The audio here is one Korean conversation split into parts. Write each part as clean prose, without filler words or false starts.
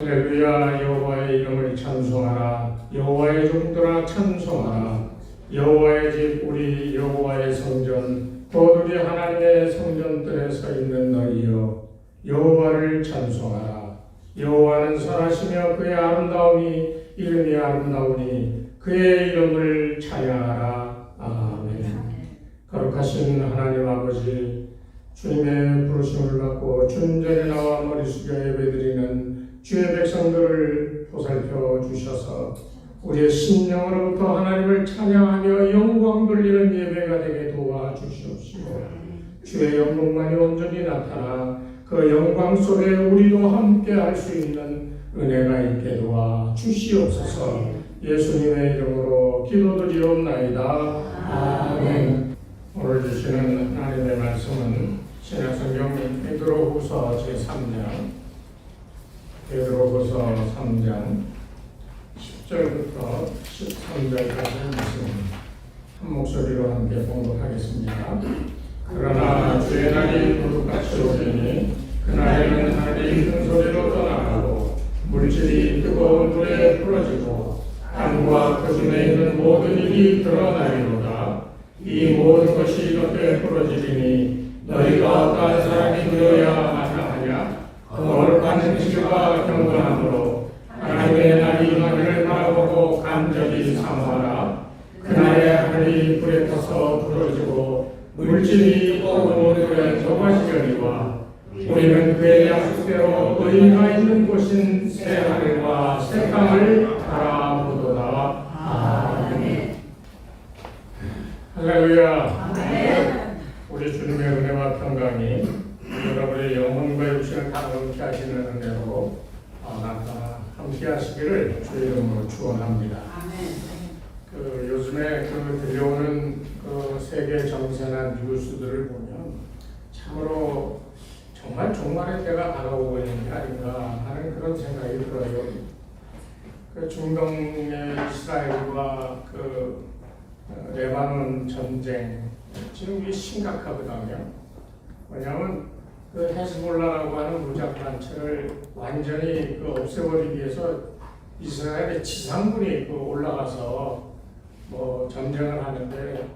할렐루야. 여호와의 이름을 찬송하라. 여호와의 종들아 찬송하라. 여호와의 집 우리 여호와의 성전 곧 우리 하나님의 성전들에 서 있는 너희여 여호와를 찬송하라. 여호와는 선하시며 그의 아름다움이 이름이 아름다우니 그의 이름을 찬양하라. 아멘. 거룩하신 하나님 아버지, 주님의 부르심을 받고 주님 전에 나와 머리 숙여 예배드리는 주의 백성들을 보살펴 주셔서 우리의 심령으로부터 하나님을 찬양하며 영광 돌리는 예배가 되게 도와주시옵시고, 주의 영광만이 온전히 나타나 그 영광 속에 우리도 함께 할 수 있는 은혜가 있게 도와주시옵소서. 예수님의 이름으로 기도드리옵나이다. 아멘. 오늘 주시는 하나님의 말씀은 신약성경 베드로후서 제3장 베드로후서 3장 10절부터 13절까지 말씀입니다. 한 목소리로 함께 봉독하겠습니다. 그러나 주의 날이 거룩같이 오리니 그날에는 하늘이 큰 소리로 떠나가고 물질이 뜨거운 불에 풀어지고 땅과 그 중에 있는 모든 일이 드러나리로다. 이 모든 것이 이렇게 풀어지리니 너희가 어떠한 사람이 되어야 마땅하냐? 거룩한 지주가 경건함으로 하나님의 날이 임하기를 바라보고 간절히 사모하라. 그날에 하늘이 불에 타서 부러지고 물질이 뜨거운 불에 녹아지려니와 우리는 그의 약속대로 너희가 있는 곳인 새 하늘과 새 땅을 바라보도다. 아멘. 할렐루야. 아멘. 우리 주님의 은혜와 평강이 여러분의 영혼과 육신을 가득히 하시는 은혜로 나타나 함께 하시기를 주의 이름으로 축원합니다. 요즘에 들려오는 세계 정세나 뉴스들을 보면 참으로 정말 종말의 때가 다가오고 있는 게 아닌가 하는 그런 생각이 들어요. 중동의 이스라엘과 레바논 전쟁 지금 이게 심각하거든요. 왜냐하면 헤즈볼라라고 하는 무장 단체를 완전히 없애버리기 위해서 이스라엘의 지상군이 올라가서 전쟁을 하는데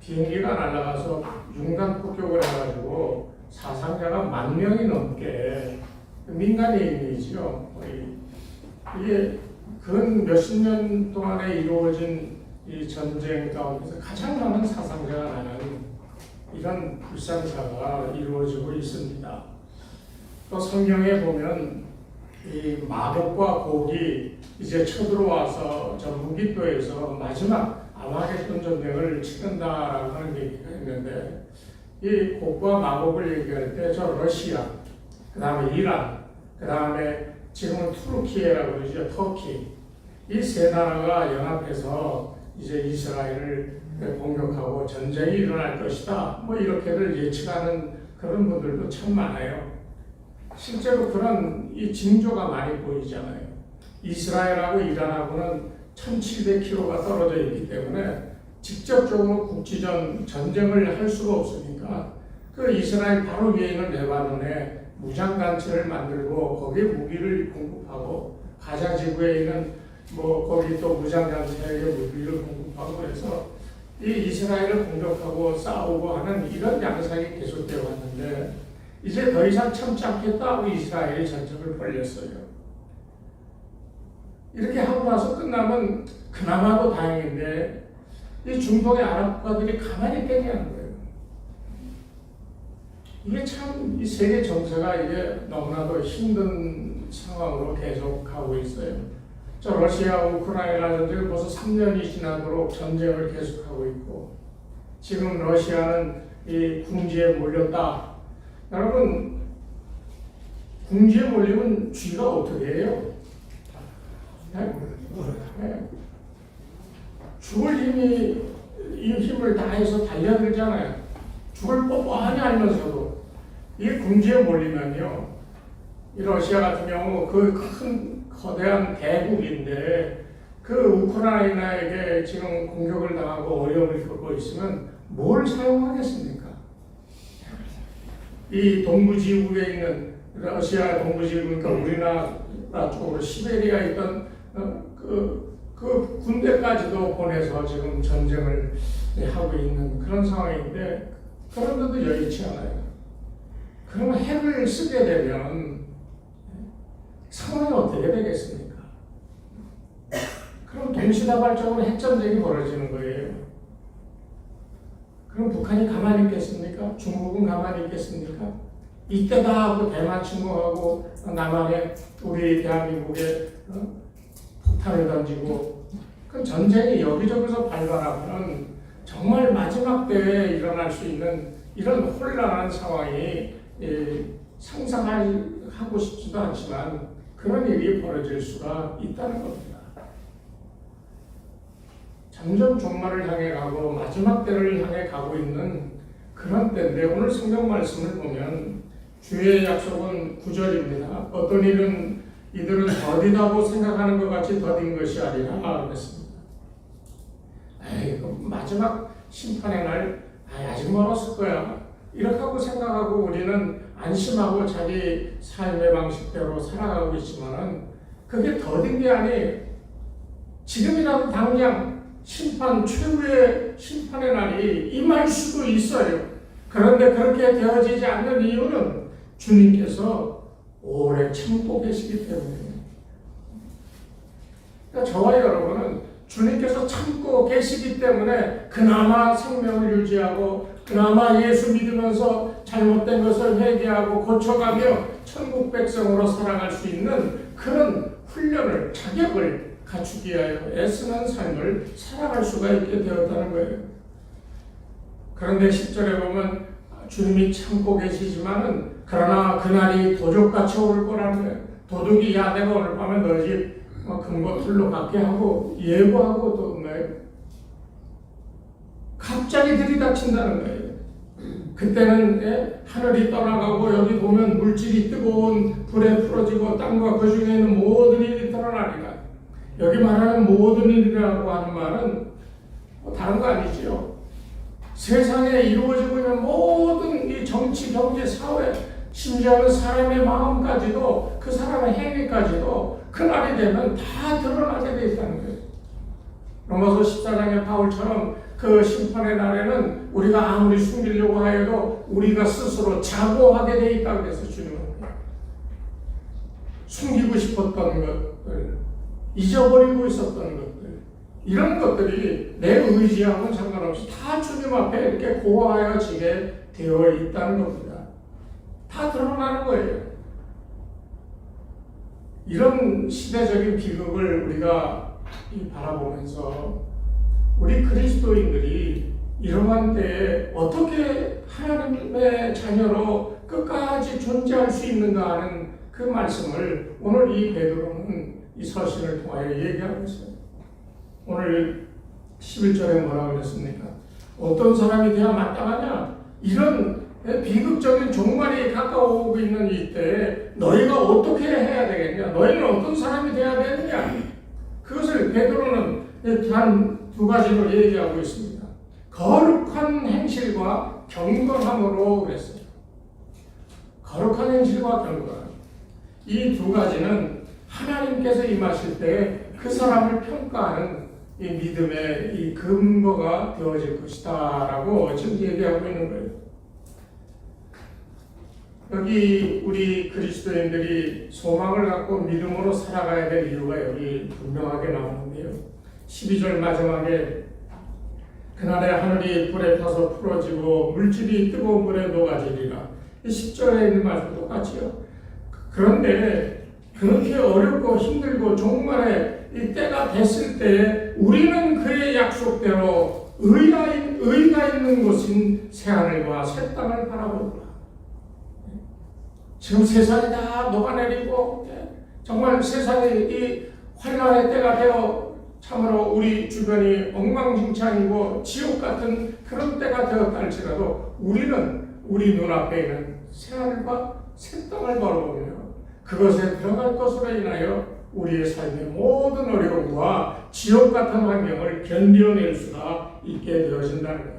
비행기가 날아가서 융단 폭격을 해가지고 사상자가 10,000명이 넘게 민간인이죠. 이게 근 몇십 년 동안에 이루어진 이 전쟁 가운데서 가장 많은 사상자가 나는 이런 불상사가 이루어지고 있습니다. 또 성경에 보면 이 마법과 곡이 이제 쳐들어와서 저 무기토에서 마지막 아마겟돈 전쟁을 치른다라고 하는 얘기가 있는데, 이 곡과 마법을 얘기할 때 저 러시아, 그 다음에 이란, 그 다음에 지금은 투르키예라고 그러죠. 터키. 이 세 나라가 연합해서 이제 이스라엘을 공격하고 전쟁이 일어날 것이다. 이렇게들 예측하는 그런 분들도 참 많아요. 실제로 그런 이 징조가 많이 보이잖아요. 이스라엘하고 이란하고는 1700km가 떨어져 있기 때문에 직접적으로 국지전 전쟁을 할 수가 없으니까 이스라엘 바로 위에 있는 레바논에 무장단체를 만들고 거기에 무기를 공급하고 가자 지구에 있는 거기 또 무장단체에게 무기를 공급하고 해서 이 이스라엘을 공격하고 싸우고 하는 이런 양상이 계속되어 왔는데, 이제 더 이상 참지 않겠다고 이스라엘이 전쟁을 벌였어요. 이렇게 하고 나서 끝나면 그나마도 다행인데, 이 중동의 아랍 국가들이 가만히 있겠냐는 거예요. 이게 참 이 세계 정세가 이게 너무나도 힘든 상황으로 계속 가고 있어요. 저 러시아 우크라이나 전쟁이 벌써 3년이 지나도록 전쟁을 계속하고 있고, 지금 러시아는 이 궁지에 몰렸다. 여러분, 궁지에 몰리면 쥐가 어떻게 해요? 네. 죽을 이 힘을 다해서 달려들잖아요. 죽을 뻔뻔히 알면서도. 이 궁지에 몰리면요, 이 러시아 같은 경우 큰 거대한 대국인데 우크라이나에게 지금 공격을 당하고 어려움을 겪고 있으면 뭘 사용하겠습니까? 이 동부 지구에 있는 러시아 동부지구, 그러니까 우리나라 쪽으로 시베리아 있던 그 군대까지도 보내서 지금 전쟁을 하고 있는 그런 상황인데, 그런데도 여의치 않아요. 그러면 핵을 쓰게 되면 상황이 어떻게 되겠습니까? 그럼 동시다발적으로 핵전쟁이 벌어지는 거예요. 그럼 북한이 가만히 있겠습니까? 중국은 가만히 있겠습니까? 이때다 하고 대만 침공하고 남한에 우리 대한민국에 폭탄을 던지고, 그 전쟁이 여기저기서 발발하면 정말 마지막 때에 일어날 수 있는 이런 혼란한 상황이 상상하고 싶지도 않지만 그런 일이 벌어질 수가 있다는 겁니다. 점점 종말을 향해 가고 마지막 때를 향해 가고 있는 그런 때인데, 오늘 성경 말씀을 보면 주의 약속은 9절입니다. 어떤 일은 이들은 더디다고 생각하는 것 같이 더딘 것이 아니라 그랬습니다. 마지막 심판의 날 아직 멀었을 거야, 이렇게 하고 생각하고 우리는 안심하고 자기 삶의 방식대로 살아가고 있지만은 그게 더딘 게 아니에요. 지금이라도 당장 심판, 최후의 심판의 날이 임할 수도 있어요. 그런데 그렇게 되어지지 않는 이유는 주님께서 오래 참고 계시기 때문이에요. 그러니까 저와 여러분은 주님께서 참고 계시기 때문에 그나마 생명을 유지하고 그나마 예수 믿으면서 잘못된 것을 회개하고 고쳐가며 천국 백성으로 살아갈 수 있는 그런 훈련을, 자격을 갖추기 위하여 애쓰는 삶을 살아갈 수가 있게 되었다는 거예요. 그런데 10절에 보면 주님이 참고 계시지만은 그러나 그날이 도적같이 올 거라는 거예요. 도둑이 야 내가 오늘 밤에 너 집 금고 털로 갖게 하고 예고하고 또 뭐예요? 갑자기 들이닥친다는 거예요. 그때는 하늘이 떠나가고 여기 보면 물질이 뜨거운 불에 풀어지고 땅과 그 중에 있는 모든 일이 드러나리라. 여기 말하는 모든 일이라고 하는 말은 다른 거 아니지요. 세상에 이루어지고 있는 모든 이 정치, 경제, 사회, 심지어는 사람의 마음까지도, 그 사람의 행위까지도 그날이 되면 다 드러나게 되어 있다는 거예요. 로마서 14장의 바울처럼 그 심판의 날에는 우리가 아무리 숨기려고 하여도 우리가 스스로 자고하게 되어 있다고 해서 주님은 숨기고 싶었던 것들, 잊어버리고 있었던 것들, 이런 것들이 내 의지하고는 상관없이 다 주님 앞에 이렇게 고하여지게 되어 있다는 겁니다. 다 드러나는 거예요. 이런 시대적인 비극을 우리가 바라보면서 우리 그리스도인들이 이러한 때에 어떻게 하나님의 자녀로 끝까지 존재할 수 있는가 하는 그 말씀을 오늘 이 베드로는 이 서신을 통하여 얘기하고 있어요. 오늘 11절에 뭐라고 그랬습니까? 어떤 사람이 돼야 마땅하냐? 이런 비극적인 종말이 가까워오고 있는 이때에 너희가 어떻게 해야 되겠냐? 너희는 어떤 사람이 돼야 되느냐? 그것을 베드로는 단 두 가지로 얘기하고 있습니다. 거룩한 행실과 경건함으로 그랬어요. 거룩한 행실과 경건. 이 두 가지는 하나님께서 임하실 때 그 사람을 평가하는 이 믿음의 이 근거가 되어질 것이다 라고 지금 얘기하고 있는 거예요. 여기 우리 그리스도인들이 소망을 갖고 믿음으로 살아가야 될 이유가 여기 분명하게 나오는데요. 12절 마지막에 그날에 하늘이 불에 타서 풀어지고 물질이 뜨거운 물에 녹아지리라. 10절에 있는 말도 똑같이요. 그런데 그렇게 어렵고 힘들고 종말에 이 때가 됐을 때 우리는 그의 약속대로 의가 있는 곳인 새하늘과 새 땅을 바라보라. 지금 세상이 다 녹아내리고 정말 세상이 이 환란의 때가 되어 참으로 우리 주변이 엉망진창이고 지옥 같은 그런 때가 되었다 할지라도 우리는 우리 눈앞에 있는 새하늘과 새 땅을 바라보며 그것에 들어갈 것으로 인하여 우리의 삶의 모든 어려움과 지옥 같은 환경을 견뎌낼 수가 있게 되어진다는 거예요.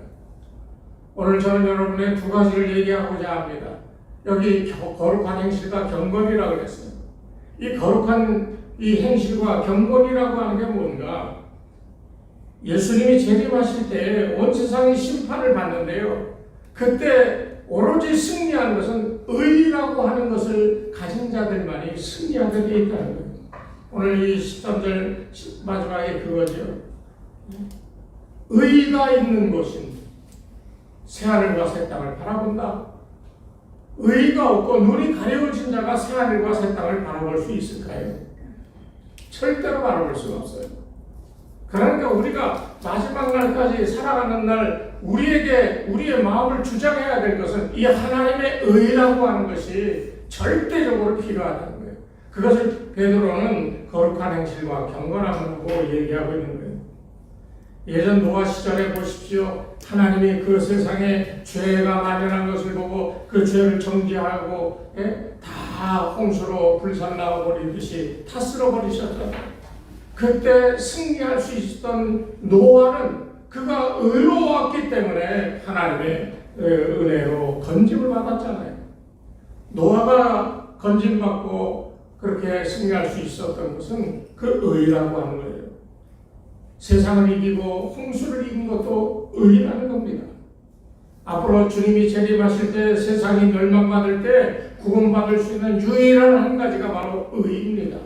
오늘 저는 여러분의 두 가지를 얘기하고자 합니다. 여기 거룩한 행실과 경건이라고 그랬어요. 이 거룩한 이 행실과 경건이라고 하는 게 뭔가? 예수님이 재림하실 때 온 세상이 심판을 받는데요. 그때 오로지 승리하는 것은 의라고 하는 것을 가진 자들만이 승리하게 되어 있다는 거예요. 오늘 이 13절 마지막에 그거죠. 의가 있는 곳인 새하늘과 새 땅을 바라본다. 의가 없고 눈이 가려워진 자가 새하늘과 새 땅을 바라볼 수 있을까요? 절대로 바라볼 수가 없어요. 그러니까 우리가 마지막 날까지 살아가는 날 우리에게 우리의 마음을 주장해야 될 것은 이 하나님의 의라고 하는 것이 절대적으로 필요하다는 거예요. 그것을 베드로는 거룩한 행실과 경건함으로 얘기하고 있는 거예요. 예전 노아 시절에 보십시오. 하나님이 그 세상에 죄가 만연한 것을 보고 그 죄를 정죄하고 다 홍수로 불살라 버리듯이 다 쓸어버리셨잖아요. 그때 승리할 수 있었던 노아는 그가 의로웠기 때문에 하나님의 은혜로 건짐을 받았잖아요. 노아가 건짐받고 그렇게 승리할 수 있었던 것은 그 의라고 하는 거예요. 세상을 이기고 홍수를 이긴 것도 의라는 겁니다. 앞으로 주님이 재림하실 때 세상이 멸망받을 때 구원받을 수 있는 유일한 한 가지가 바로 의입니다.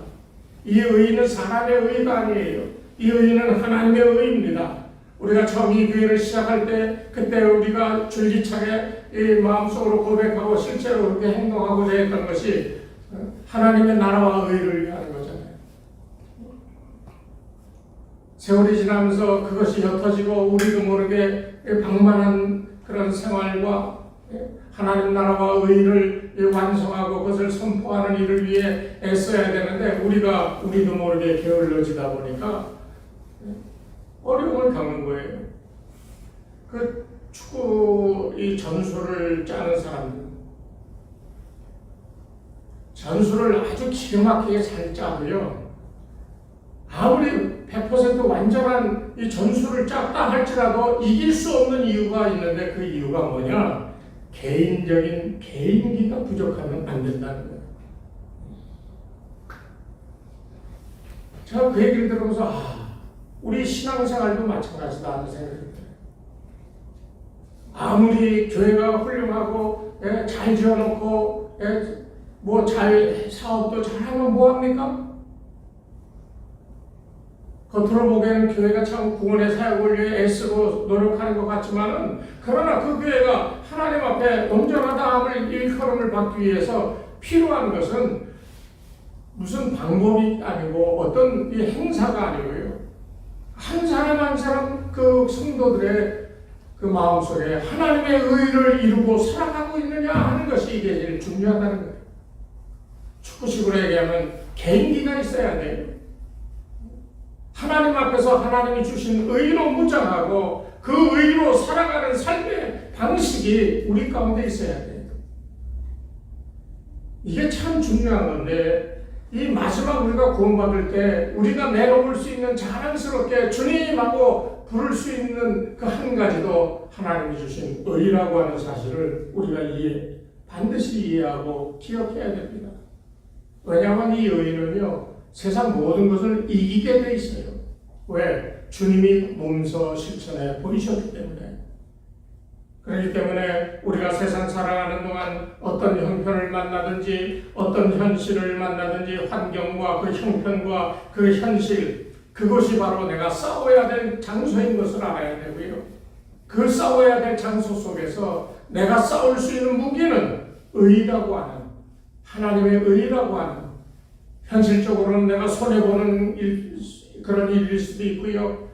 이 의는 사람의 의가 아니에요. 이 의는 하나님의 의입니다. 우리가 처음 이 교회를 시작할 때 그때 우리가 줄기차게 이 마음속으로 고백하고 실제로 그렇게 행동하고자 했던 것이 하나님의 나라와 의를 위한 거잖아요. 세월이 지나면서 그것이 옅어지고 우리도 모르게 방만한 그런 생활과 하나님 나라와 의를 완성하고 그것을 선포하는 일을 위해 애써야 되는데 우리도 모르게 게을러지다 보니까 어려움을 겪는 거예요. 그 축구 이 전술을 짜는 사람들 전술을 아주 기가 막히게 잘 짜도요. 아무리 100% 완전한 이 전술을 짰다 할지라도 이길 수 없는 이유가 있는데 그 이유가 뭐냐? 개인적인 개인기가 부족하면 안 된다는 거예요. 제가 그 얘기를 들으면서 우리 신앙생활도 마찬가지다 하는 생각이 들어요. 아무리 교회가 훌륭하고 잘 지어놓고 뭐 잘 사업도 잘하면 뭐합니까? 겉으로 보기에는 교회가 참 구원의 사역을 위해 애쓰고 노력하는 것 같지만은 그러나 그 교회가 하나님 앞에 온전하다함을 일컬음을 받기 위해서 필요한 것은 무슨 방법이 아니고 어떤 이 행사가 아니고요. 한 사람 한 사람 그 성도들의 그 마음속에 하나님의 의를 이루고 살아가고 있느냐 하는 것이 이게 제일 중요하다는 거예요. 축구식으로 얘기하면 개인기가 있어야 돼요. 하나님 앞에서 하나님이 주신 의로 무장하고 그 의로 살아가는 삶의 방식이 우리 가운데 있어야 돼요. 이게 참 중요한 건데 이 마지막 우리가 구원받을 때 우리가 내놓을 수 있는 자랑스럽게 주님하고 부를 수 있는 그 한 가지도 하나님이 주신 의라고 하는 사실을 우리가 반드시 이해하고 기억해야 됩니다. 왜냐하면 이 의는요 세상 모든 것을 이기게 돼 있어요. 왜? 주님이 몸소 실천해 보이셨기 때문에. 그렇기 때문에 우리가 세상 살아가는 동안 어떤 형편을 만나든지 어떤 현실을 만나든지 환경과 그 형편과 그 현실 그것이 바로 내가 싸워야 될 장소인 것을 알아야 되고요. 그 싸워야 될 장소 속에서 내가 싸울 수 있는 무기는 의라고 하는 하나님의 의라고 하는 현실적으로는 내가 손해보는 그런 일일 수도 있고요.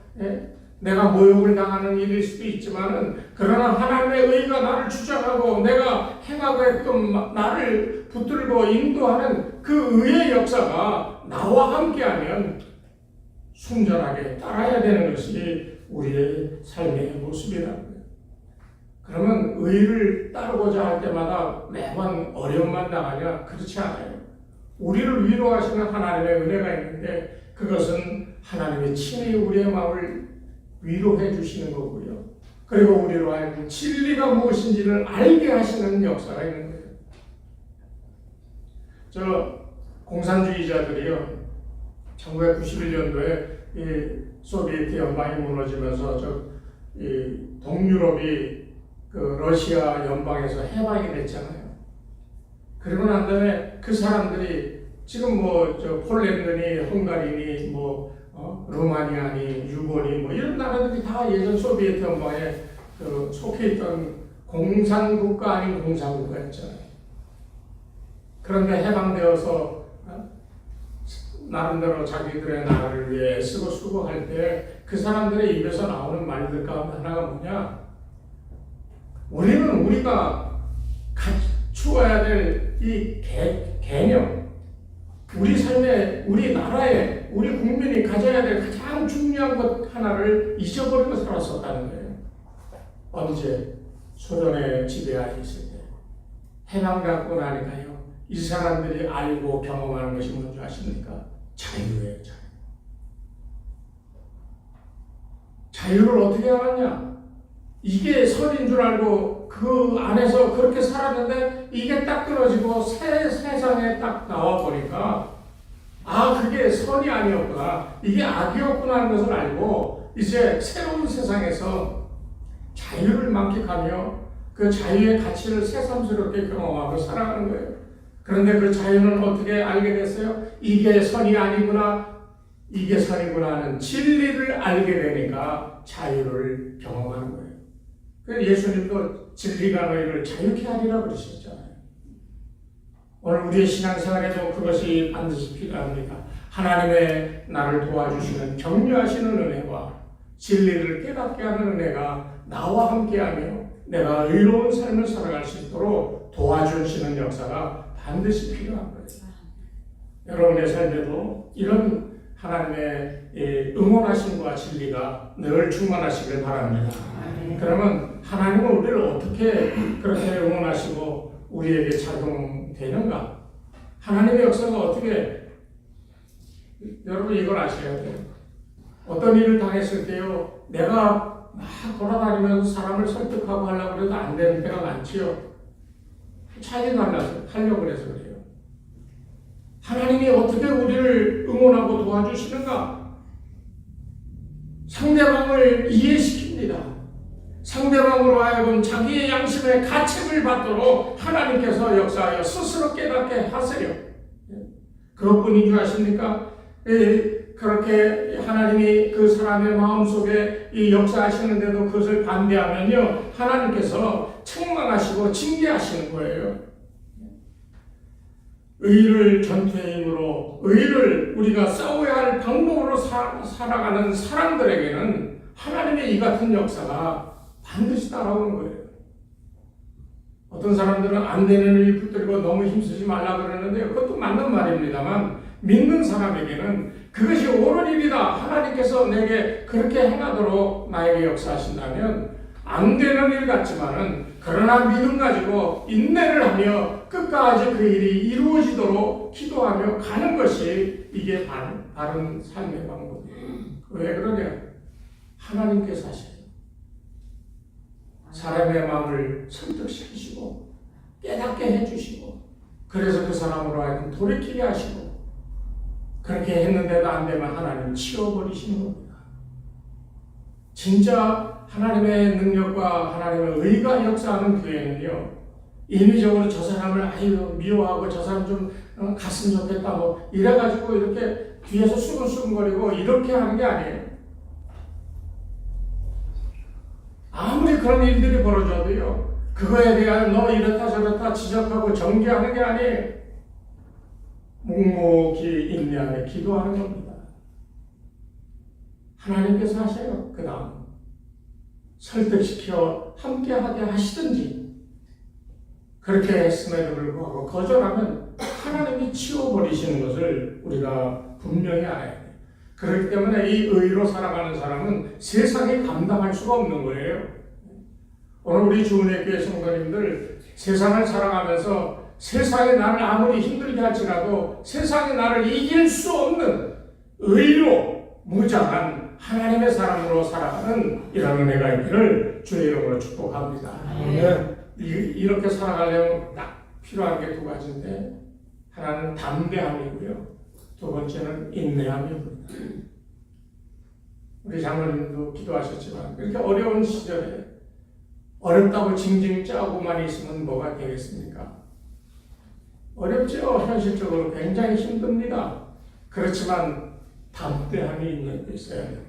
내가 모욕을 당하는 일일 수도 있지만은 그러나 하나님의 의가 나를 주장하고 내가 행하게끔 나를 붙들고 인도하는 그 의의 역사가 나와 함께하면 순전하게 따라야 되는 것이 우리의 삶의 모습이라는 거예요. 그러면 의를 따르고자 할 때마다 매번 어려움만 당하냐? 그렇지 않아요. 우리를 위로하시는 하나님의 은혜가 있는데 그것은 하나님의 친히 우리의 마음을 위로해 주시는 거고요. 그리고 우리로 하여금 진리가 무엇인지를 알게 하시는 역사가 있는 거예요. 저 공산주의자들이요, 1991년도에 이 소비에트 연방이 무너지면서 이 동유럽이 그 러시아 연방에서 해방이 됐잖아요. 그리고 난 다음에 그 사람들이 지금 저 폴란드니 헝가리니 루마니아니 유고니 이런 나라들이 다 예전 소비에트 연방에 속해 있던 공산국가 아닌 공산국가였잖아요. 그런데 해방되어서 나름대로 자기들의 나라를 위해 애쓰고 수고할 때 그 사람들의 입에서 나오는 말들 가운데 하나가 뭐냐? 우리는 우리가 갖추어야 될 이 개념, 우리 삶에, 우리 나라에, 우리 국민이 가져야 될 가장 중요한 것 하나를 잊어버리고 살았었다는 거예요. 언제? 소련의 지배하에 있을 때. 해방받고 나니까요, 이 사람들이 알고 경험하는 것이 뭔지 아십니까? 자유예요, 자유. 자유를 어떻게 알았냐? 이게 선인 줄 알고 그 안에서 그렇게 살았는데 이게 딱 끊어지고 세상에 딱 나와보니까 그게 선이 아니었구나, 이게 악이었구나 하는 것을 알고 이제 새로운 세상에서 자유를 만끽하며 그 자유의 가치를 새삼스럽게 경험하며 살아가는 거예요. 그런데 그 자유는 어떻게 알게 됐어요? 이게 선이 아니구나, 이게 선이구나 하는 진리를 알게 되니까 자유를 경험하는 거예요. 그래서 예수님도 진리가 너희를 자유케 하리라 그러셨잖아요. 오늘 우리의 신앙생활에도 그것이 반드시 필요합니다. 하나님의 나를 도와주시는 격려하시는 은혜와 진리를 깨닫게 하는 은혜가 나와 함께하며 내가 의로운 삶을 살아갈 수 있도록 도와주시는 역사가 반드시 필요한 거예요. 여러분의 삶에도 이런 하나님의 응원하심과 진리가 늘 충만하시길 바랍니다. 그러면 하나님은 우리를 어떻게 그렇게 응원하시고 우리에게 작용되는가? 하나님의 역사가 어떻게, 여러분 이걸 아셔야 돼요. 어떤 일을 당했을 때요, 내가 막 돌아다니면서 사람을 설득하고 하려고 해도 안 되는 때가 많지요. 차이가 나서 하려고 해서 그래요. 하나님이 어떻게 우리를 응원하고 도와주시는가? 상대방을 이해시킵니다. 상대방으로 하여금 자기의 양심의 가책을 받도록 하나님께서 역사하여 스스로 깨닫게 하세요. 그것뿐인 줄 아십니까? 그렇게 하나님이 그 사람의 마음속에 이 역사하시는데도 그것을 반대하면요, 하나님께서 책망하시고 징계하시는 거예요. 의를 전투의 힘으로, 의를 우리가 싸워야 할 방법으로 살아가는 사람들에게는 하나님의 이 같은 역사가 반드시 따라오는 거예요. 어떤 사람들은 안 되는 일 붙들고 너무 힘쓰지 말라 그러는데 그것도 맞는 말입니다만, 믿는 사람에게는 그것이 옳은 일이다, 하나님께서 내게 그렇게 행하도록 나에게 역사하신다면 안 되는 일 같지만은 그러나 믿음 가지고 인내를 하며 끝까지 그 일이 이루어지도록 기도하며 가는 것이 이게 바른 삶의 방법이에요. 왜 그러냐? 하나님께서 하셔요. 사람의 마음을 설득시키시고 깨닫게 해주시고, 그래서 그 사람으로 하여금 돌이키게 하시고, 그렇게 했는데도 안 되면 하나님 치워버리시는 겁니다. 진짜 하나님의 능력과 하나님의 의가 역사하는 교회는요, 인위적으로 저 사람을 미워하고 저 사람 좀 갔으면 좋겠다 이래가지고 이렇게 뒤에서 수근수근거리고 이렇게 하는 게 아니에요. 아무리 그런 일들이 벌어져도요, 그거에 대한 너 이렇다 저렇다 지적하고 정죄하는 게 아니에요. 묵묵히 인내하며 기도하는 겁니다. 하나님께서 하셔요. 그 다음 설득시켜 함께하게 하시든지, 그렇게 했음에도 불구하고 거절하면 하나님이 치워버리시는 것을 우리가 분명히 알아야 돼요. 그렇기 때문에 이 의로 살아가는 사람은 세상에 감당할 수가 없는 거예요. 오늘 우리 주은혜교회 성도님들, 세상을 살아가면서 세상이 나를 아무리 힘들게 할지라도 세상이 나를 이길 수 없는 의로 무장한 하나님의 사람으로 살아가는 이런 은혜가 있기를 주의 이름으로 축복합니다. 이렇게 살아가려면 딱 필요한 게 두 가지인데, 하나는 담대함이고요. 두 번째는 인내함입니다. 우리 장로님도 기도하셨지만 이렇게 어려운 시절에 어렵다고 징징 짜고만 있으면 뭐가 되겠습니까? 어렵죠. 현실적으로 굉장히 힘듭니다. 그렇지만 담대함이 있어야 됩니다.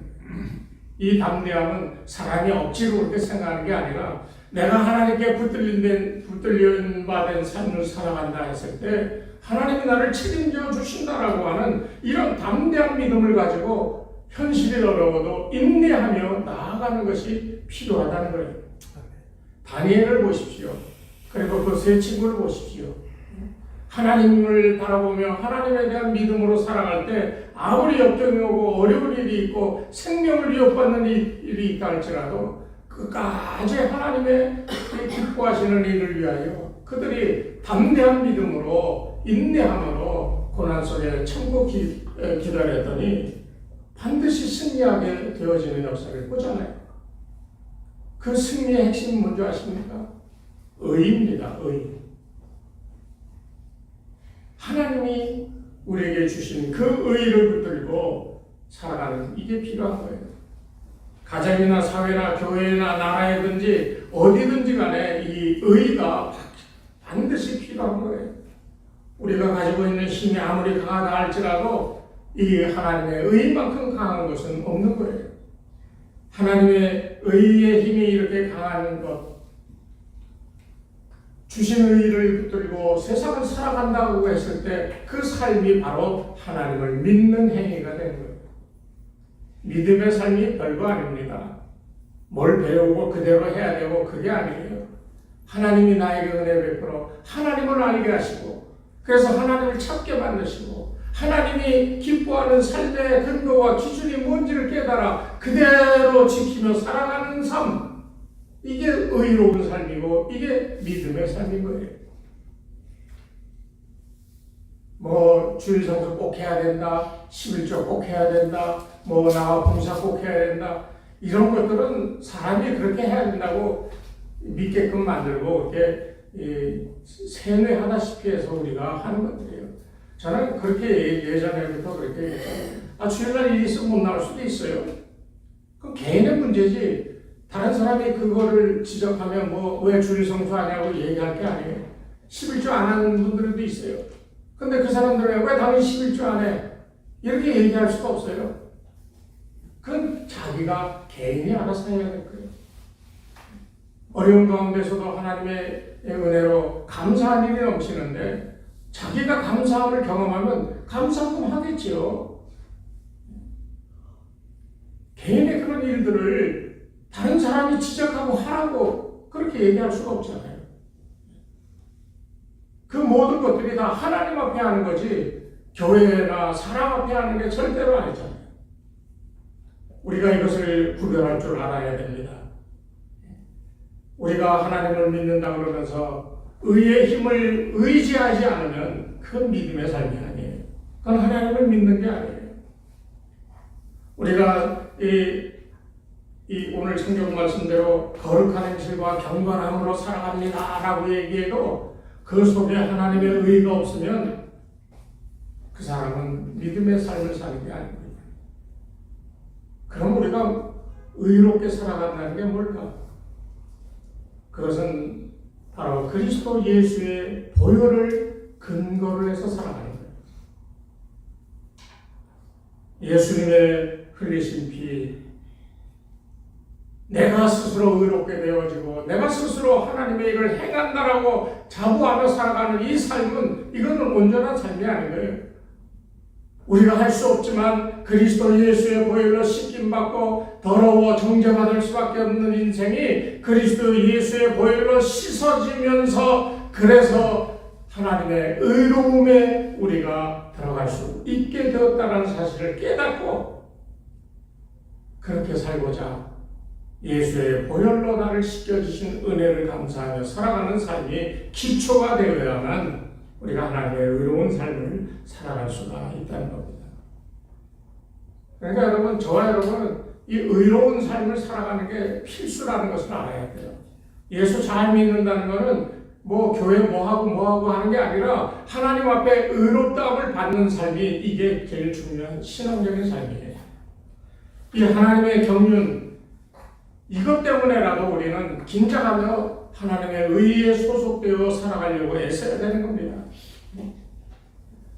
이 담대함은 사람이 억지로 그렇게 생각하는 게 아니라 내가 하나님께 붙들린 바 된 삶을 살아간다 했을 때 하나님이 나를 책임져 주신다라고 하는 이런 담대한 믿음을 가지고 현실이 어려워도 인내하며 나아가는 것이 필요하다는 거예요. 다니엘을 보십시오. 그리고 그 세 친구를 보십시오. 하나님을 바라보며 하나님에 대한 믿음으로 살아갈 때 아무리 역경이 오고 어려운 일이 있고 생명을 위협받는 일이 있다 할지라도 끝까지 하나님의 기뻐하시는 일을 위하여 그들이 담대한 믿음으로 인내함으로 고난 속에 참고 기다렸더니 반드시 승리하게 되어지는 역사를 보잖아요. 그 승리의 핵심은 뭔지 아십니까? 의입니다. 의. 하나님이 우리에게 주신 그 의를 붙들고 살아가는 이게 필요한 거예요. 가정이나 사회나 교회나 나라에든지 어디든지 간에 이 의가 반드시 필요한 거예요. 우리가 가지고 있는 힘이 아무리 강하다 할지라도 이 하나님의 의만큼 강한 것은 없는 거예요. 하나님의 의의 힘이 이렇게 강한 것, 주신 의를 붙들고 세상을 살아간다고 했을 때 그 삶이 바로 하나님을 믿는 행위가 되는 거예요. 믿음의 삶이 별거 아닙니다. 뭘 배우고 그대로 해야 되고 그게 아니에요. 하나님이 나에게 은혜 베풀어 하나님을 알게 하시고 그래서 하나님을 찾게 만드시고 하나님이 기뻐하는 삶의 근거와 기준이 뭔지를 깨달아 그대로 지키며 살아가는 삶, 이게 의로운 삶이고 이게 믿음의 삶인 거예요. 뭐 주일 성수 꼭 해야 된다, 11조 꼭 해야 된다, 뭐 나와 봉사 꼭 해야 된다, 이런 것들은 사람이 그렇게 해야 된다고 믿게끔 만들고 이렇게 세뇌하다시피 해서 우리가 하는 것들이에요. 저는 그렇게 예전에부터 그렇게 얘기했어요. 주일날 일이 있으면 못 나올 수도 있어요. 그건 개인의 문제지 다른 사람이 그거를 지적하면 뭐 왜 주일 성수하냐고 얘기할 게 아니에요. 11조 안 하는 분들도 있어요. 근데 그 사람들은 왜 당연히 11조 안 해? 이렇게 얘기할 수가 없어요. 그건 자기가 개인이 알아서 해야 될 거예요. 어려운 가운데서도 하나님의 은혜로 감사한 일이 넘치는데 자기가 감사함을 경험하면 감사함 하겠지요. 개인의 그런 일들을 다른 사람이 지적하고 하라고 그렇게 얘기할 수가 없잖아요. 그 모든 것들이 다 하나님 앞에 하는 거지 교회나 사람 앞에 하는 게 절대로 아니잖아요. 우리가 이것을 구별할 줄 알아야 됩니다. 우리가 하나님을 믿는다 그러면서 의의 힘을 의지하지 않으면 그건 믿음의 삶이 아니에요. 그건 하나님을 믿는 게 아니에요. 우리가 오늘 성경 말씀대로 거룩한 행실과 경건함으로 살아갑니다 라고 얘기해도 그 속에 하나님의 의가 없으면 그 사람은 믿음의 삶을 사는 게 아닙니다. 그럼 우리가 의롭게 살아간다는 게 뭘까? 그것은 바로 그리스도 예수의 보혈을 근거로 해서 살아가는 거예요. 예수님의 흘리신 피, 내가 스스로 의롭게 되어지고 내가 스스로 하나님의 일을 행한다라고 자부하며 살아가는 이 삶은 이거는 온전한 삶이 아닌 거예요. 우리가 할 수 없지만 그리스도 예수의 보혈로 씻김받고 더러워 정죄받을 수밖에 없는 인생이 그리스도 예수의 보혈로 씻어지면서 그래서 하나님의 의로움에 우리가 들어갈 수 있게 되었다는 사실을 깨닫고 그렇게 살고자 예수의 보혈로 나를 씻겨주신 은혜를 감사하며 살아가는 삶이 기초가 되어야만 우리가 하나님의 의로운 삶을 살아갈 수가 있다는 겁니다. 그러니까 여러분, 저와 여러분은 이 의로운 삶을 살아가는 게 필수라는 것을 알아야 돼요. 예수 잘 믿는다는 것은 뭐 교회 뭐하고 하는 게 아니라 하나님 앞에 의롭다함을 받는 삶이 이게 제일 중요한 신앙적인 삶이에요. 이 하나님의 경륜, 이것 때문에라도 우리는 긴장하며 하나님의 의에 소속되어 살아가려고 애써야 되는 겁니다.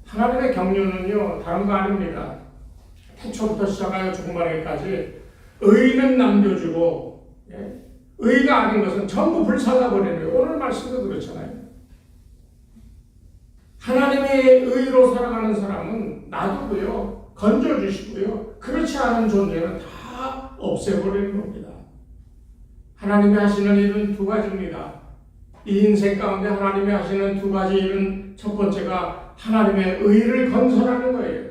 하나님의 경륜은요, 다른 거 아닙니다. 태초부터 시작하여 죽음하기까지 의는 남겨주고, 의가 아닌 것은 전부 불살라버리는 거예요. 오늘 말씀도 그렇잖아요. 하나님의 의로 살아가는 사람은 놔두고요, 건져주시고요, 그렇지 않은 존재는 다 없애버리는 겁니다. 하나님이 하시는 일은 두 가지입니다. 이 인생 가운데 하나님이 하시는 두 가지 일은 첫 번째가 하나님의 의를 건설하는 거예요.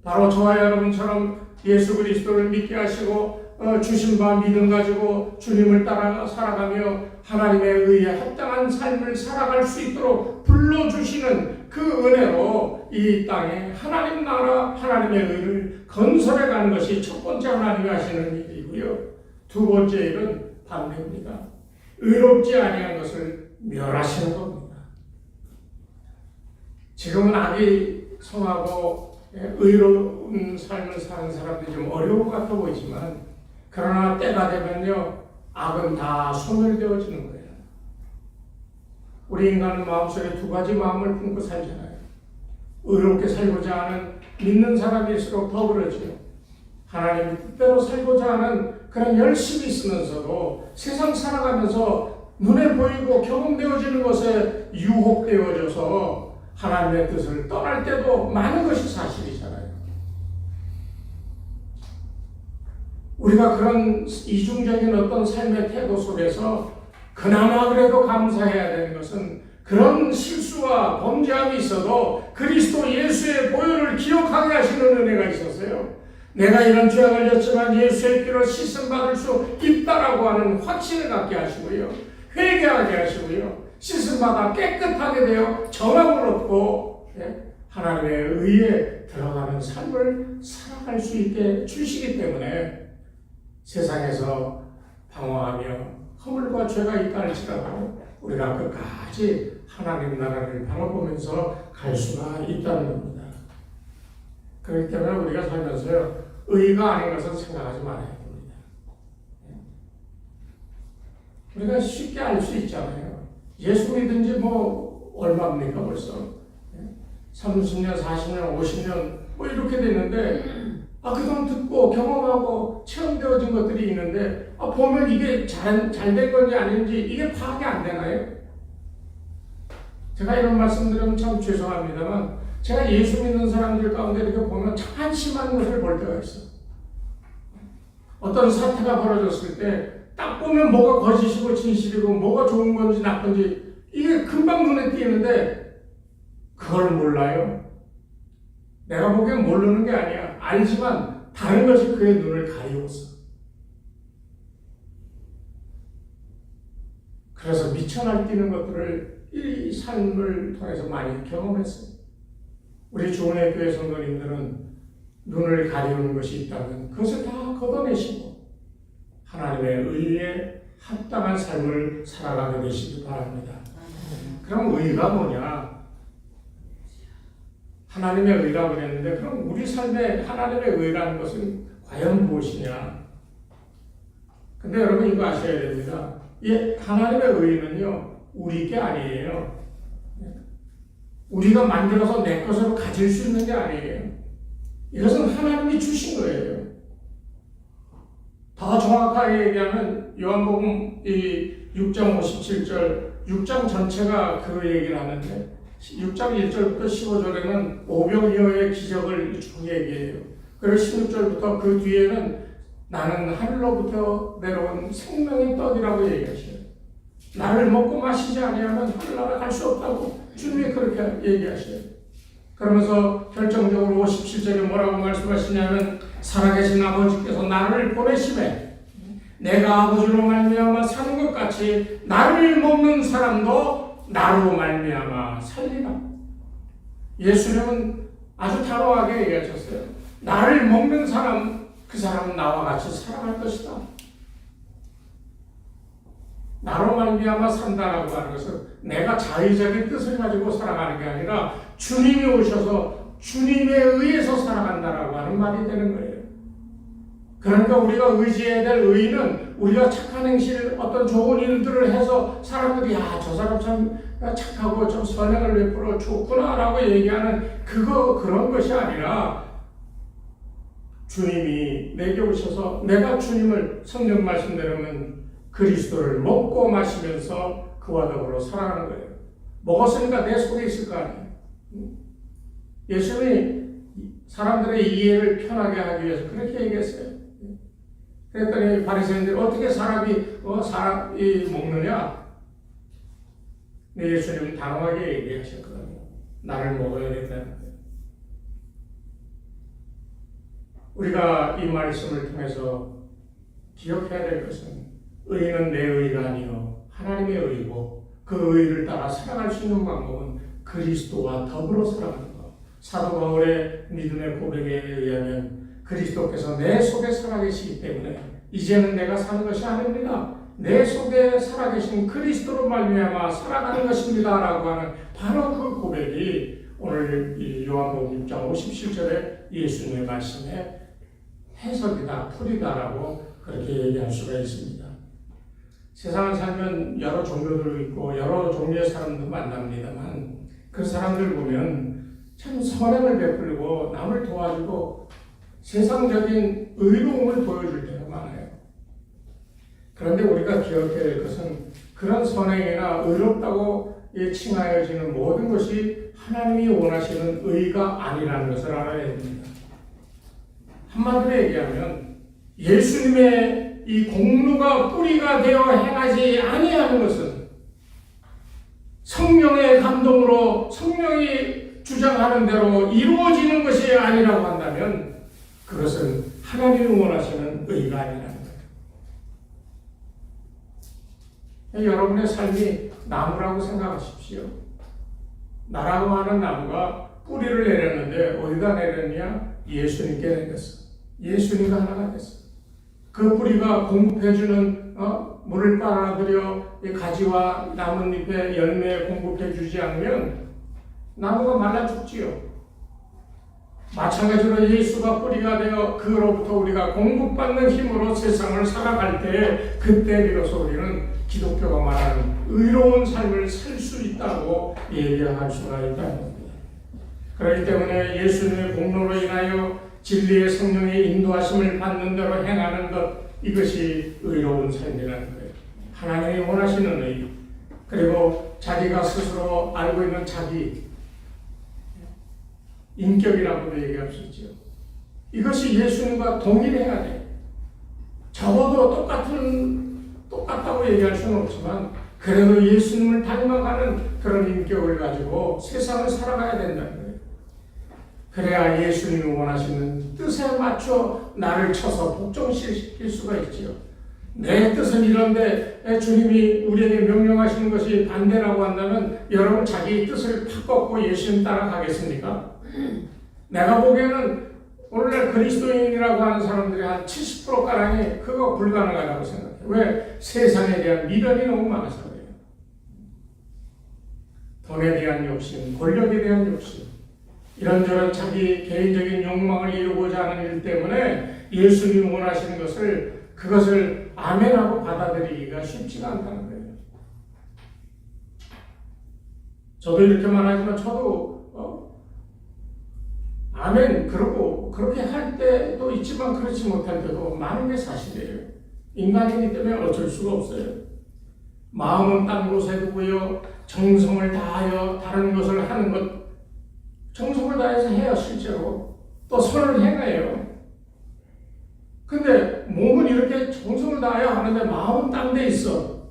바로 저와 여러분처럼 예수 그리스도를 믿게 하시고 주신 바 믿음 가지고 주님을 따라 살아가며 하나님의 의에 합당한 삶을 살아갈 수 있도록 불러주시는 그 은혜로 이 땅에 하나님 나라 하나님의 의를 건설해가는 것이 첫 번째 하나님이 하시는 일이고요. 두 번째 일은 반대입니다. 의롭지 아니한 것을 멸하시는 겁니다. 지금은 악이 성하고 의로운 삶을 사는 사람들이 좀 어려운 것 같아 보이지만, 그러나 때가 되면요, 악은 다 소멸되어지는 거예요. 우리 인간은 마음속에 두 가지 마음을 품고 살잖아요. 의롭게 살고자 하는 믿는 사람일수록 더 그러지요. 하나님 뜻대로 살고자 하는 그런 열심이 있으면서도 세상 살아가면서 눈에 보이고 경험되어지는 것에 유혹되어져서 하나님의 뜻을 떠날 때도 많은 것이 사실이잖아요. 우리가 그런 이중적인 어떤 삶의 태도 속에서 그나마 그래도 감사해야 되는 것은, 그런 실수와 범죄함이 있어도 그리스도 예수의 보혈을 기억하게 하시는 은혜가 있었어요. 내가 이런 죄악을 졌지만 예수의 피로 씻음받을 수 있다라고 하는 확신을 갖게 하시고요, 회개하게 하시고요, 씻음받아 깨끗하게 되어 정함을 얻고 하나님의 의에 들어가는 삶을 살아갈 수 있게 주시기 때문에 세상에서 방황하며 허물과 죄가 있다 할지라도 우리가 끝까지 하나님 나라를 바라보면서 갈 수가 있다는 겁니다. 그렇기 때문에 우리가 살면서요, 의가 아닌 것은 생각하지 말아야 됩니다. 우리가 쉽게 알 수 있잖아요. 예수 믿은 지 뭐 얼마입니까 벌써? 30년, 40년, 50년 뭐 이렇게 됐는데, 그동안 듣고 경험하고 체험되어진 것들이 있는데, 보면 이게 잘 된 건지 아닌지 이게 파악이 안 되나요? 제가 이런 말씀드리면 참 죄송합니다만, 제가 예수 믿는 사람들 가운데 이렇게 보면 참 한심한 것을 볼 때가 있어요. 어떤 사태가 벌어졌을 때 딱 보면 뭐가 거짓이고 진실이고 뭐가 좋은 건지 나쁜지 이게 금방 눈에 띄는데 그걸 몰라요. 내가 보기엔 모르는 게 아니야. 알지만 다른 것이 그의 눈을 가리웠어. 그래서 미쳐 날뛰는 것들을 이 삶을 통해서 많이 경험했어요. 우리 주은혜 교회 성도님들은 눈을 가리우는 것이 있다면 그것을 다 걷어내시고 하나님의 의에 합당한 삶을 살아가게 되시기 바랍니다. 그럼 의가 뭐냐? 하나님의 의라고 그랬는데, 그럼 우리 삶에 하나님의 의라는 것은 과연 무엇이냐? 근데 여러분 이거 아셔야 됩니다. 이 하나님의 의는요, 우리 게 아니에요. 우리가 만들어서 내 것으로 가질 수 있는 게 아니에요. 이것은 하나님이 주신 거예요. 더 정확하게 얘기하면 요한복음 이 6장 57절, 6장 전체가 그 얘기를 하는데 6장 1절부터 15절에는 오병이어의 기적을 쭉 얘기해요. 그리고 16절부터 그 뒤에는 나는 하늘로부터 내려온 생명의 떡이라고 얘기하셔요. 나를 먹고 마시지 아니하면 하늘나라 갈 수 없다고 주님이 그렇게 얘기하셔요. 그러면서 결정적으로 57절에 뭐라고 말씀하시냐면, 살아계신 아버지께서 나를 보내심에 내가 아버지로 말미암아 사는 것 같이 나를 먹는 사람도 나로 말미암아 살리라. 예수님은 아주 단호하게 얘기하셨어요. 나를 먹는 사람, 그 사람은 나와 같이 살아갈 것이다. 나로 말미암아 산다라고 하는 것은 내가 자의적인 뜻을 가지고 살아가는 게 아니라 주님이 오셔서 주님에 의해서 살아간다라고 하는 말이 되는 거예요. 그러니까 우리가 의지해야 될 의의는 우리가 착한 행실, 어떤 좋은 일들을 해서 사람들이 저 사람 참 착하고 좀 선행을 베풀어 좋구나라고 얘기하는 그런 것이 아니라 주님이 내게 오셔서 내가 주님을 성경 말씀대로는 그리스도를 먹고 마시면서 그와 더불어 살아가는 거예요. 먹었으니까 내 속에 있을 거 아니에요. 예수님이 사람들의 이해를 편하게 하기 위해서 그렇게 얘기했어요. 그랬더니 바리새인들이 어떻게 사람이 먹느냐? 예수님은 단호하게 얘기하셨거든요. 나를 먹어야 된다는 거예요. 우리가 이 말씀을 통해서 기억해야 될 것은 의는 내 의가 아니요 하나님의 의고 그 의를 따라 살아갈 수 있는 방법은 그리스도와 더불어 살아가는 것. 사도 바울의 믿음의 고백에 의하면 그리스도께서 내 속에 살아계시기 때문에 이제는 내가 사는 것이 아닙니다. 내 속에 살아계신 그리스도로 말미암아 살아가는 것입니다. 라고 하는 바로 그 고백이 오늘 이 요한복음 6장 57절에 예수님의 말씀의 해석이다, 풀이다라고 그렇게 얘기할 수가 있습니다. 세상을 살면 여러 종교들도 있고 여러 종류의 사람도 만납니다만 그 사람들 보면 참 선행을 베풀고 남을 도와주고 세상적인 의로움을 보여줄 때가 많아요. 그런데 우리가 기억해야 될 것은 그런 선행이나 의롭다고 칭하여지는 모든 것이 하나님이 원하시는 의가 아니라는 것을 알아야 됩니다. 한마디로 얘기하면 예수님의 이 공로가 뿌리가 되어 행하지 아니하는 것은 성령의 감동으로 성령이 주장하는 대로 이루어지는 것이 아니라고 한다면 그것은 하나님이 원하시는 의가 아니라는 거예요. 여러분의 삶이 나무라고 생각하십시오. 나라고 하는 나무가 뿌리를 내렸는데 어디다 내렸냐? 예수님께 내렸어. 예수님과 하나가 됐어. 그 뿌리가 공급해주는 물을 빨아들여 가지와 나뭇잎에 열매에 공급해주지 않으면 나무가 말라 죽지요. 마찬가지로 예수가 뿌리가 되어 그로부터 우리가 공급받는 힘으로 세상을 살아갈 때 그때 비로소 우리는 기독교가 말하는 의로운 삶을 살 수 있다고 얘기할 수가 있다는 겁니다. 그렇기 때문에 예수님의 공로로 인하여 진리의 성령의 인도하심을 받는 대로 행하는 것, 이것이 의로운 삶이라는 거예요. 하나님이 원하시는 의, 그리고 자기가 스스로 알고 있는 자기 인격이라고도 얘기할 수 있죠. 이것이 예수님과 동일해야 돼요. 적어도 똑같다고 얘기할 수는 없지만 그래도 예수님을 닮아가는 그런 인격을 가지고 세상을 살아가야 된다는 거예요. 그래야 예수님이 원하시는 뜻에 맞춰 나를 쳐서 복종시킬 수가 있지요. 내 뜻은 이런데 주님이 우리에게 명령하시는 것이 반대라고 한다면 여러분 자기 뜻을 바꿨고 예수님 따라가겠습니까? 내가 보기에는 오늘날 그리스도인이라고 하는 사람들이 한 70%가량이 그거 불가능하다고 생각해요. 왜? 세상에 대한 미련이 너무 많아서 그래요. 돈에 대한 욕심, 권력에 대한 욕심, 이런저런 자기 개인적인 욕망을 이루고자 하는 일 때문에 예수님이 원하시는 그것을 아멘하고 받아들이기가 쉽지가 않다는 거예요. 저도 이렇게 말하지만 저도 아멘 그러고 그렇게 할 때도 있지만 그렇지 못할 때도 많은 게 사실이에요. 인간이기 때문에 어쩔 수가 없어요. 마음은 딴 곳에 두고요, 정성을 다하여 다른 것을 하는 것, 정성을 다해서 해요. 실제로 또 선을 행해요. 근데 몸은 이렇게 정성을 다하여 하는데 마음은 딴 데 있어.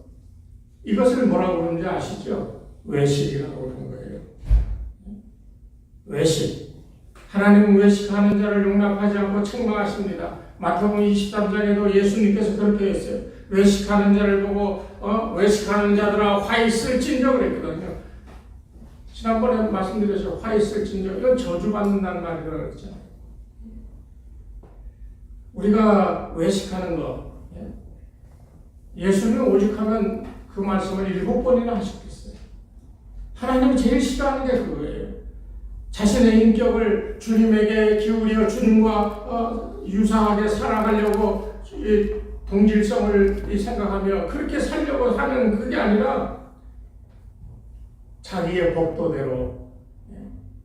이것을 뭐라고 그러는지 아시죠? 외식이라고 그러는 거예요. 외식. 하나님은 외식하는 자를 용납하지 않고 책망하십니다. 마태복음 23장에도 예수님께서 그렇게 했어요. 외식하는 자를 보고 외식하는 자들아 화 있을진저 그랬거든요. 지난번에 말씀드렸죠. 화 있을진저. 이건 저주받는다는 말이라고 그랬잖아요. 우리가 외식하는 거, 예수님 오직 하면 그 말씀을 7번이나 하셨겠어요. 하나님이 제일 싫어하는 게 그거예요. 자신의 인격을 주님에게 기울여 주님과 유사하게 살아가려고 동질성을 생각하며 그렇게 살려고 하는 그게 아니라 자기의 법도대로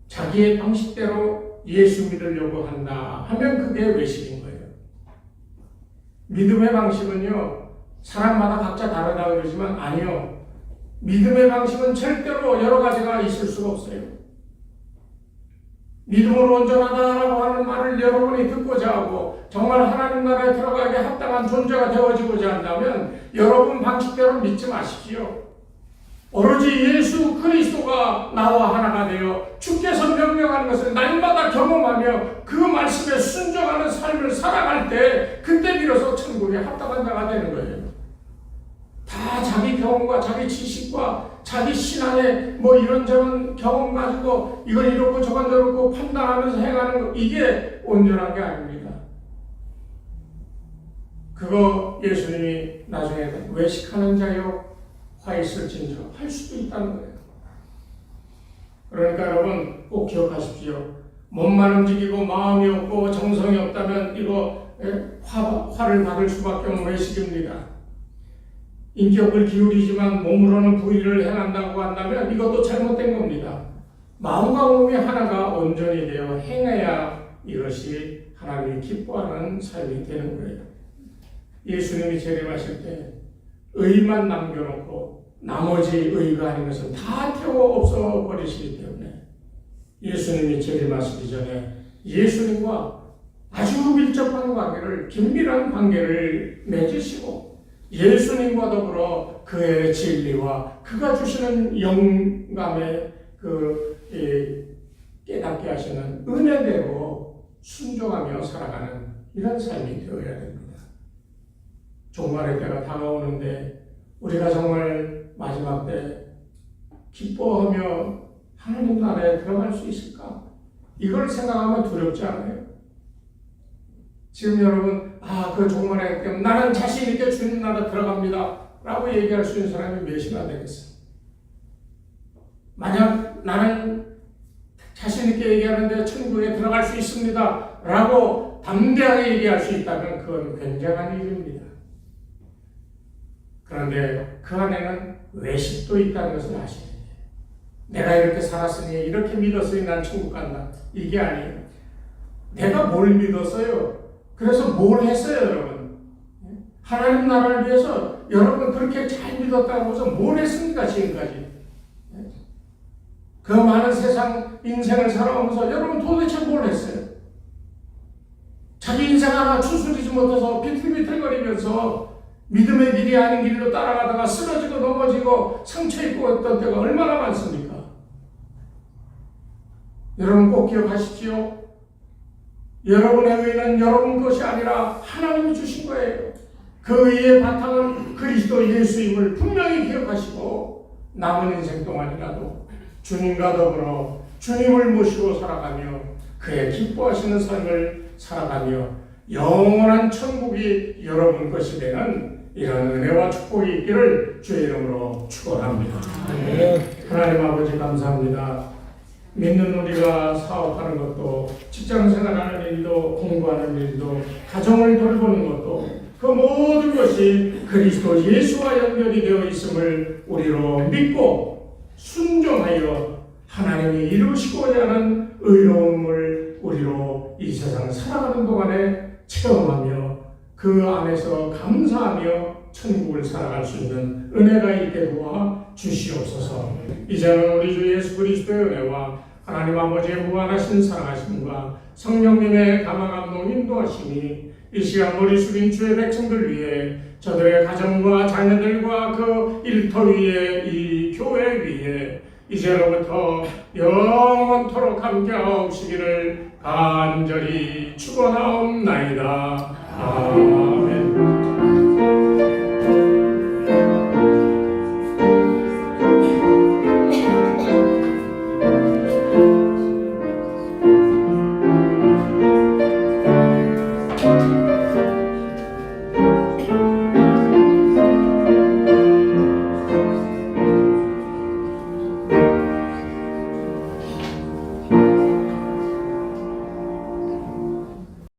자기의 방식대로 예수 믿으려고 한다 하면 그게 외식인 거예요. 믿음의 방식은요, 사람마다 각자 다르다 그러지만 아니요. 믿음의 방식은 절대로 여러 가지가 있을 수가 없어요. 믿음으로 온전하다라고 하는 말을 여러분이 듣고자 하고 정말 하나님 나라에 들어가게 합당한 존재가 되어지고자 한다면 여러분 방식대로 믿지 마십시오. 오로지 예수 그리스도가 나와 하나가 되어 주께서 명령하는 것을 날마다 경험하며 그 말씀에 순종하는 삶을 살아갈 때 그때 비로소 천국에 합당한 자가 되는 거예요. 다 자기 경험과 자기 지식과 자기 신앙의 이런저런 경험 가지고 이건 이렇고 저건 저렇고 판단하면서 행하는 거, 이게 온전한 게 아닙니다. 그거 예수님이 나중에 외식하는 자여 화 있을진저 할 수도 있다는 거예요. 그러니까 여러분 꼭 기억하십시오. 몸만 움직이고 마음이 없고 정성이 없다면 이거 화를 받을 수밖에 없는 외식입니다. 인격을 기울이지만 몸으로는 불의를 행한다고 한다면 이것도 잘못된 겁니다. 마음과 몸이 하나가 온전히 되어 행해야 이것이 하나님이 기뻐하는 삶이 되는 거예요. 예수님이 재림하실 때 의만 남겨놓고 나머지 의가 아닌 것은 다 태워 없어버리시기 때문에 예수님이 재림하시기 전에 예수님과 아주 밀접한 관계를, 긴밀한 관계를 맺으시고 예수님과 더불어 그의 진리와 그가 주시는 영감의 깨닫게 하시는 은혜대로 순종하며 살아가는 이런 삶이 되어야 됩니다. 종말의 때가 다가오는데 우리가 정말 마지막 때 기뻐하며 하나님 나라에 들어갈 수 있을까? 이걸 생각하면 두렵지 않아요? 지금 여러분, 그 종말의 때 나는 자신 있게 주님 나라 들어갑니다 라고 얘기할 수 있는 사람이 몇이나 되겠어요? 만약 나는 자신 있게 얘기하는데 천국에 들어갈 수 있습니다 라고 담대하게 얘기할 수 있다면 그건 굉장한 일입니다. 그런데 그 안에는 외식도 있다는 것을 아셔야 돼요. 내가 이렇게 살았으니 이렇게 믿었으니 난 천국 간다. 이게 아니에요. 내가 뭘 믿었어요? 그래서 뭘 했어요, 여러분? 하나님 나라를 위해서 여러분 그렇게 잘 믿었다고 해서 뭘 했습니까, 지금까지? 그 많은 세상 인생을 살아오면서 여러분 도대체 뭘 했어요? 자기 인생 하나 추스리지 못해서 비틀비틀거리면서 믿음의 길이 아닌 길로 따라가다가 쓰러지고 넘어지고 상처 입고 했던 때가 얼마나 많습니까? 여러분 꼭 기억하십시오. 여러분의 의는 여러분 것이 아니라 하나님이 주신 거예요. 그 의의 바탕은 그리스도 예수임을 분명히 기억하시고 남은 인생 동안이라도 주님과 더불어 주님을 모시고 살아가며 그의 기뻐하시는 삶을 살아가며 영원한 천국이 여러분 것이 되는 이런 은혜와 축복이 있기를 주의 이름으로 축원합니다. 하나님 아버지 감사합니다. 믿는 우리가 사업하는 것도 직장 생활하는 일도 공부하는 일도 가정을 돌보는 것도 그 모든 것이 그리스도 예수와 연결이 되어 있음을 우리로 믿고 순종하여 하나님이 이루시고자 하는 의로움을 우리로 이 세상 살아가는 동안에 체험하며 그 안에서 감사하며 천국을 살아갈 수 있는 은혜가 있게 도와 주시옵소서. 이제는 우리 주 예수 그리스도의 은혜와 하나님 아버지의 무한하신 사랑하심과 성령님의 감화감동 인도하심이 이 시간 머리 숙인 주의 백성들 위해 저들의 가정과 자녀들과 그 일터 위에 이 교회 위에 이제로부터 영원토록 함께하옵시기를 간절히 축원하옵나이다. 아멘.